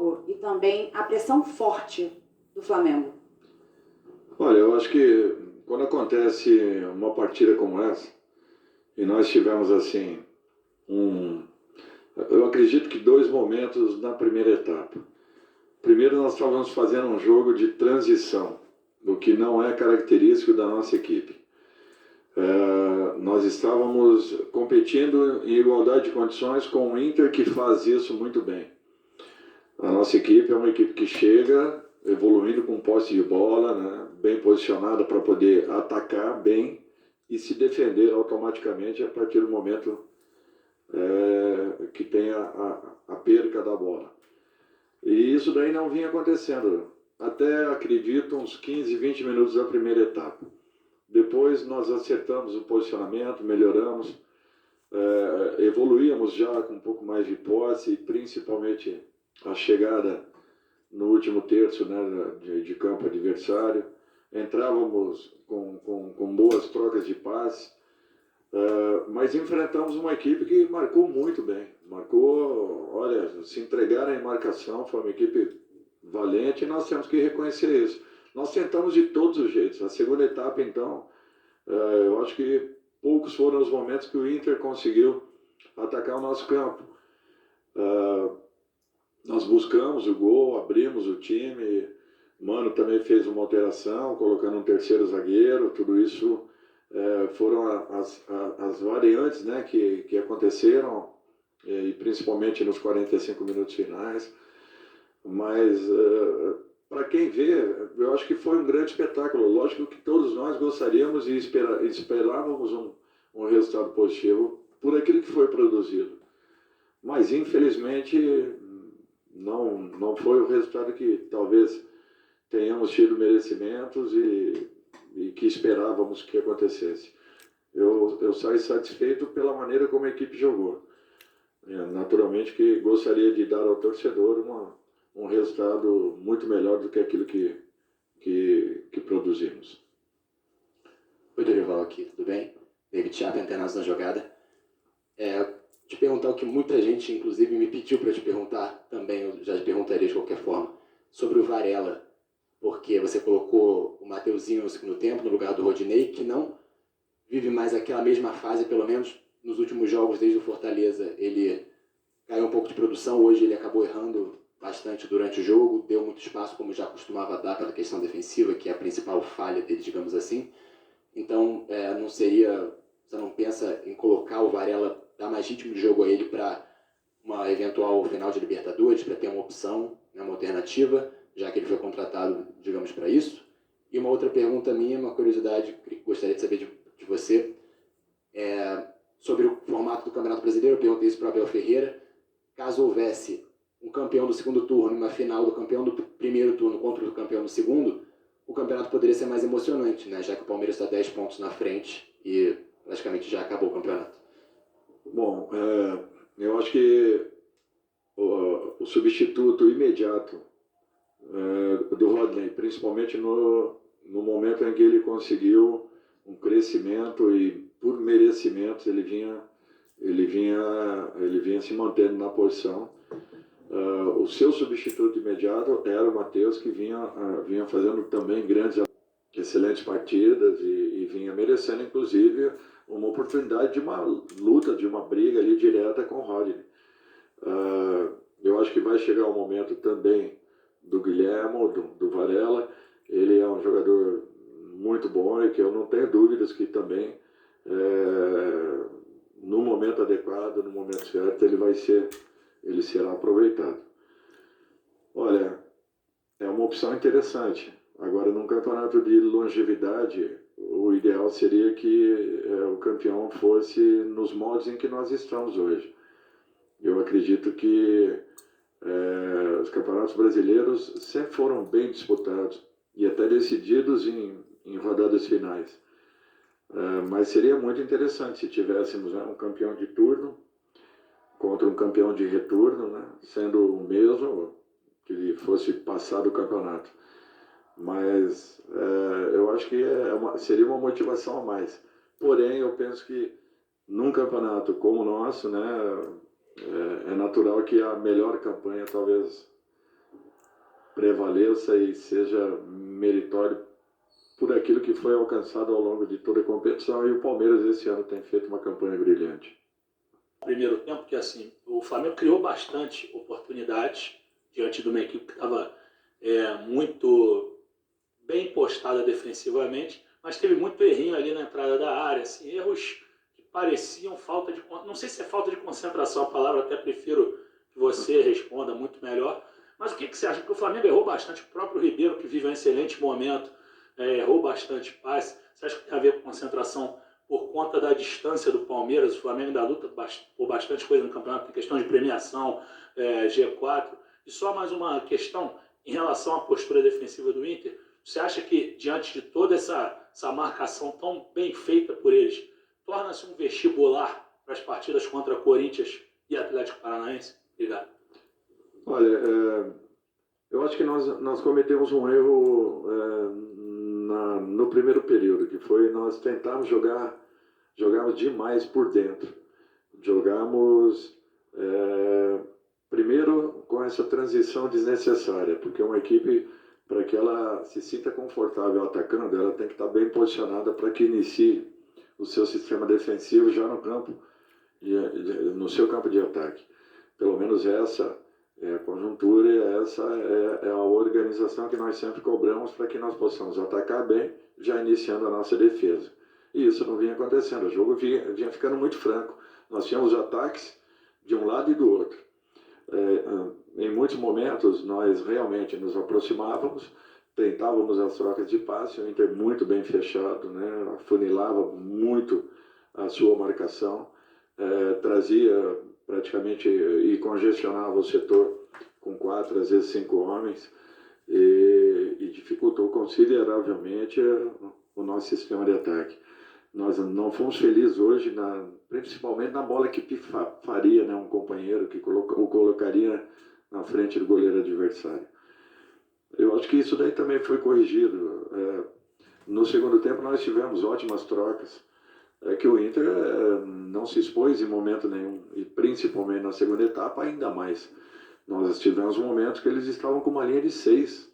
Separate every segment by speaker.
Speaker 1: jogo e também a pressão forte do Flamengo?
Speaker 2: Olha, eu acho que quando acontece uma partida como essa, e nós tivemos assim, eu acredito que 2 momentos na primeira etapa. Primeiro, nós estávamos fazendo um jogo de transição, o que não é característico da nossa equipe. Nós estávamos competindo em igualdade de condições com o Inter, que faz isso muito bem. A nossa equipe é uma equipe que chega evoluindo com posse de bola, né, bem posicionada para poder atacar bem e se defender automaticamente a partir do momento que tem a perca da bola. E isso daí não vinha acontecendo, até acredito uns 15, 20 minutos da primeira etapa. Depois nós acertamos o posicionamento, melhoramos, evoluímos já com um pouco mais de posse, principalmente a chegada no último terço, né, de campo adversário. Entrávamos com boas trocas de passe, mas enfrentamos uma equipe que marcou muito bem. Olha, se entregaram em marcação, foi uma equipe valente e nós temos que reconhecer isso. Nós tentamos de todos os jeitos. A segunda etapa, então, eu acho que poucos foram os momentos que o Inter conseguiu atacar o nosso campo. Nós buscamos o gol, abrimos o time, Mano também fez uma alteração, colocando um terceiro zagueiro, tudo isso foram as variantes, né, que aconteceram, e principalmente nos 45 minutos finais. Mas, para quem vê, eu acho que foi um grande espetáculo. Lógico que todos nós gostaríamos e esperávamos um resultado positivo por aquilo que foi produzido. Mas, infelizmente, não foi o resultado que talvez tenhamos tido merecimentos e que esperávamos que acontecesse. Eu saí satisfeito pela maneira como a equipe jogou. Naturalmente que gostaria de dar ao torcedor um resultado muito melhor do que aquilo que produzimos.
Speaker 3: Oi, Dorival aqui, tudo bem? David Chapa, Antenados na Jogada. Te perguntar o que muita gente, inclusive, me pediu para te perguntar também, eu já te perguntaria de qualquer forma, sobre o Varela, porque você colocou o Mateuzinho no segundo tempo, no lugar do Rodinei, que não vive mais aquela mesma fase, pelo menos nos últimos jogos desde o Fortaleza. Ele caiu um pouco de produção, hoje ele acabou errando bastante durante o jogo, deu muito espaço, como já costumava dar pela questão defensiva, que é a principal falha dele, digamos assim. Então, você não pensa em colocar o Varela, dar mais ritmo de jogo a ele para uma eventual final de Libertadores, para ter uma opção, né, uma alternativa, já que ele foi contratado, digamos, para isso? E uma outra pergunta minha, uma curiosidade que gostaria de saber de você, sobre o formato do Campeonato Brasileiro. Eu perguntei isso para o Abel Ferreira. Caso houvesse um campeão do segundo turno, uma final do campeão do primeiro turno contra o campeão do segundo, o campeonato poderia ser mais emocionante, né? Já que o Palmeiras está 10 pontos na frente e praticamente já acabou o campeonato.
Speaker 2: Bom, eu acho que o substituto imediato do Rodney, principalmente no momento em que ele conseguiu um crescimento e por merecimentos ele vinha se mantendo na posição. O seu substituto imediato era o Matheus, que vinha fazendo também excelentes partidas e vinha merecendo, inclusive, uma oportunidade de uma luta, de uma briga ali direta com o Rodney. Eu acho que vai chegar o momento também do Guilherme, do Varela. Ele é um jogador muito bom e que eu não tenho dúvidas que também, no momento adequado, no momento certo, ele será aproveitado. Olha, é uma opção interessante. Agora, num campeonato de longevidade, o ideal seria que o campeão fosse nos moldes em que nós estamos hoje. Eu acredito que os campeonatos brasileiros sempre foram bem disputados e até decididos em rodadas finais. Mas seria muito interessante se tivéssemos um campeão de turno contra um campeão de retorno, né, sendo o mesmo, que fosse passado o campeonato. Mas eu acho que seria uma motivação a mais. Porém, eu penso que num campeonato como o nosso, né, é natural que a melhor campanha talvez prevaleça e seja meritório por aquilo que foi alcançado ao longo de toda a competição, e o Palmeiras esse ano tem feito uma campanha brilhante.
Speaker 4: Primeiro tempo, que assim, o Flamengo criou bastante oportunidades diante de uma equipe que estava muito bem postada defensivamente, mas teve muito errinho ali na entrada da área, assim, erros que pareciam falta de... Não sei se é falta de concentração a palavra, até prefiro que você responda muito melhor, mas o que você acha? Porque o Flamengo errou bastante, o próprio Ribeiro, que vive um excelente momento, errou bastante passe. Você acha que tem a ver com concentração por conta da distância do Palmeiras? O Flamengo ainda luta por bastante coisa no campeonato, tem questão de premiação, G4. E só mais uma questão em relação à postura defensiva do Inter. Você acha que, diante de toda essa marcação tão bem feita por eles, torna-se um vestibular para as partidas contra Corinthians e Atlético Paranaense? Obrigado.
Speaker 2: Olha, eu acho que nós cometemos um erro no primeiro período, que foi nós tentarmos jogarmos demais por dentro. Jogamos primeiro com essa transição desnecessária, porque uma equipe, para que ela se sinta confortável atacando, ela tem que estar bem posicionada para que inicie o seu sistema defensivo já no campo, no seu campo de ataque. Pelo menos essa é a conjuntura e essa é a organização que nós sempre cobramos para que nós possamos atacar bem, já iniciando a nossa defesa. E isso não vinha acontecendo, o jogo vinha ficando muito franco. Nós tínhamos ataques de um lado e do outro. Em muitos momentos nós realmente nos aproximávamos, tentávamos as trocas de passe, o Inter muito bem fechado, né? Afunilava muito a sua marcação, trazia praticamente e congestionava o setor com 4, às vezes 5 homens, e dificultou consideravelmente o nosso sistema de ataque. Nós não fomos felizes hoje, principalmente na bola que pifaria, né, um companheiro que o colocaria na frente do goleiro adversário. Eu acho que isso daí também foi corrigido. No segundo tempo nós tivemos ótimas trocas. Que o Inter não se expôs em momento nenhum, e principalmente na segunda etapa ainda mais. Nós tivemos momentos que eles estavam com uma linha de 6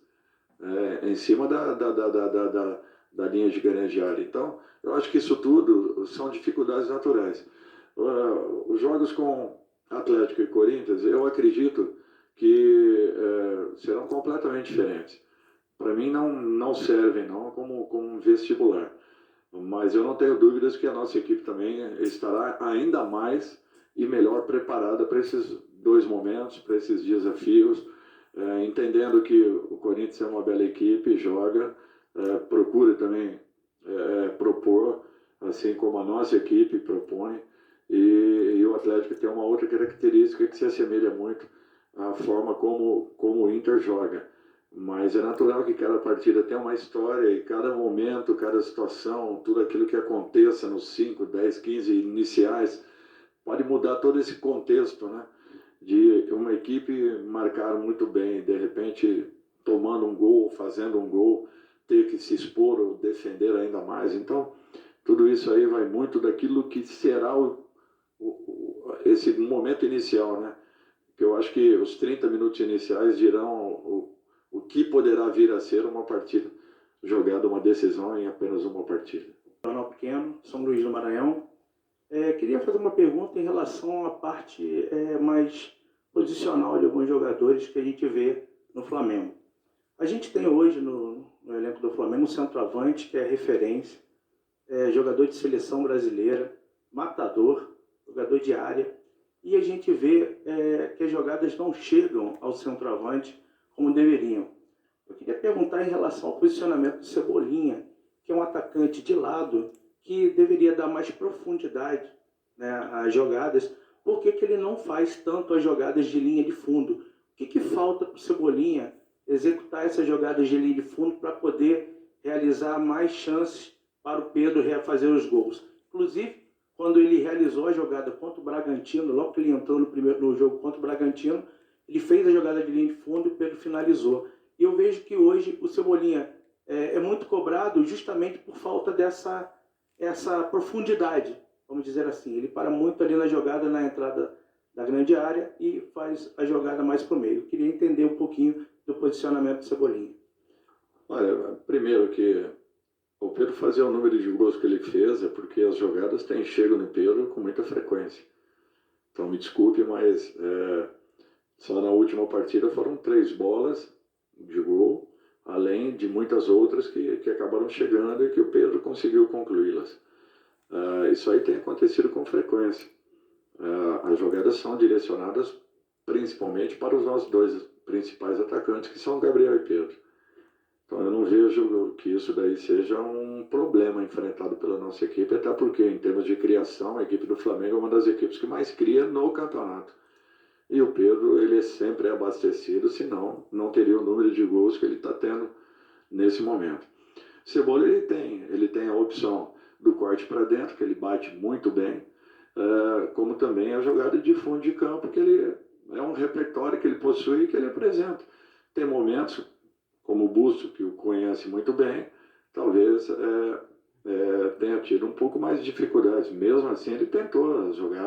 Speaker 2: em cima da linha de grande área. Então, eu acho que isso tudo são dificuldades naturais. Os jogos com Atlético e Corinthians, eu acredito que serão completamente diferentes. Para mim não servem não como um vestibular. Mas eu não tenho dúvidas que a nossa equipe também estará ainda mais e melhor preparada para esses dois momentos, para esses desafios, entendendo que o Corinthians é uma bela equipe, joga, procura também propor, assim como a nossa equipe propõe, e o Atlético tem uma outra característica que se assemelha muito à forma como o Inter joga. Mas é natural que cada partida tenha uma história, e cada momento, cada situação, tudo aquilo que aconteça nos 5, 10, 15 iniciais, pode mudar todo esse contexto, né? De uma equipe marcar muito bem, de repente tomando um gol, fazendo um gol, ter que se expor ou defender ainda mais. Então, tudo isso aí vai muito daquilo que será esse momento inicial, né? Que eu acho que os 30 minutos iniciais dirão o que poderá vir a ser uma partida jogada, uma decisão em apenas uma partida.
Speaker 5: Jornal Pequeno, São Luís do Maranhão. Queria fazer uma pergunta em relação à parte mais posicional de alguns jogadores que a gente vê no Flamengo. A gente tem hoje no elenco do Flamengo um centroavante que é referência, jogador de seleção brasileira, matador, jogador de área, e a gente vê que as jogadas não chegam ao centroavante como deveriam. Eu queria perguntar em relação ao posicionamento do Cebolinha, que é um atacante de lado que deveria dar mais profundidade, né, às jogadas. Por que ele não faz tanto as jogadas de linha de fundo? O que falta para o Cebolinha executar essas jogadas de linha de fundo para poder realizar mais chances para o Pedro fazer os gols? Inclusive, quando ele realizou a jogada contra o Bragantino, logo que ele entrou no jogo contra o Bragantino, ele fez a jogada de linha de fundo e o Pedro finalizou. E eu vejo que hoje o Cebolinha é muito cobrado justamente por falta essa profundidade, vamos dizer assim. Ele para muito ali na jogada, na entrada da grande área, e faz a jogada mais para o meio. Eu queria entender um pouquinho do posicionamento do Cebolinha?
Speaker 2: Olha, primeiro que o Pedro fazer o número de gols que ele fez é porque as jogadas têm chego no Pedro com muita frequência. Então me desculpe, mas só na última partida foram 3 bolas de gol, além de muitas outras que acabaram chegando e que o Pedro conseguiu concluí-las. Isso aí tem acontecido com frequência. As jogadas são direcionadas principalmente para os nossos 2 principais atacantes, que são Gabriel e Pedro. Então eu não vejo que isso daí seja um problema enfrentado pela nossa equipe, até porque em termos de criação, a equipe do Flamengo é uma das equipes que mais cria no campeonato. E o Pedro, ele sempre é abastecido, senão não teria o número de gols que ele está tendo nesse momento. Cebola, ele tem a opção do corte para dentro, que ele bate muito bem, como também a jogada de fundo de campo, que ele é um repertório que ele possui e que ele apresenta. Tem momentos, como o Busto, que o conhece muito bem, talvez tenha tido um pouco mais de dificuldades. Mesmo assim, ele tentou jogar